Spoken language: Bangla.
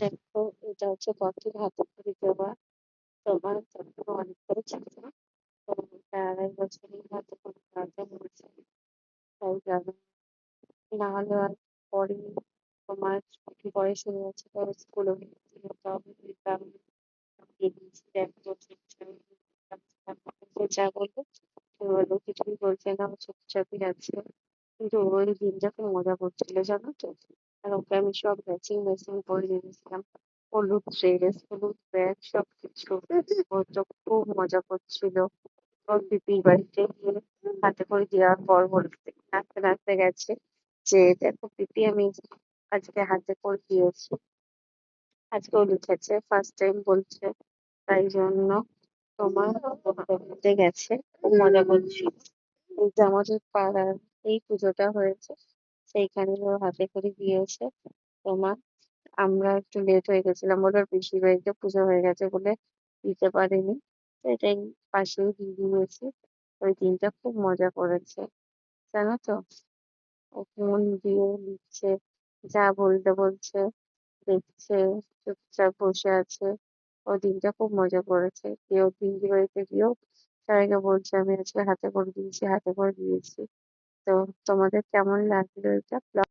দেখো, এটা হচ্ছে পথের হাতে করে দেওয়া। তোমার যখন অনেকটাই ছিল, তো এটা ২.৫ বছরই হাতে করে দেওয়াটা হয়েছে। তাই জানো, না হলে আর পরে তোমার একটু বয়স হয়ে গেছে, তো স্কুলে ভর্তি হতে হবে। দিতাম, দিয়ে দিয়েছি। দেখো যে যা বললো, সে বললো কিছুই বলছে না, ও চুপচাপই আছে। কিন্তু ওই দিনটা খুব মজা করছিল জানো তো। আর ওকে আমি সব ম্যাচিং ম্যাচিং করে দিয়েছিলাম, হলুদ ড্রেস, হলুদ ব্যাগ, সবকিছু। ও তো খুব মজা করছিল। ওর পিপির বাড়িতে গিয়ে হাতে করে দেওয়ার পর বলতে নাচতে নাচতে গেছে যে, দেখো পিপি, আমি আজকে হাতে করে দিয়েছি। আজকে ও লিখেছে, ফার্স্ট টাইম বলছে। তাই জন্য তোমার বলতে বলতে গেছে, খুব মজা করছিল। এই যে আমাদের পাড়ার এই পুজোটা হয়েছে, সেইখানে ও হাতে করে দিয়েছে। তোমার আমরা একটু লেট হয়ে গেছিলাম বলে ওর পিসির বাড়িতে পুজো হয়ে গেছে বলে দিতে পারিনি। তো এটাই পাশেই দিয়ে দিয়েছি। ওই দিনটা খুব মজা করেছে জানো তো। ও মন দিয়ে লিখছে, যা বলতে বলছে, দেখছে, চুপচাপ বসে আছে। ও দিনটা খুব মজা করেছে। কেউ দিদির বাড়িতে গিয়েও সবাইকে বলছে আমি আজকে হাতে করে দিয়েছি, হাতে করে দিয়েছি। তো তোমাদের কেমন লাগলো এটা?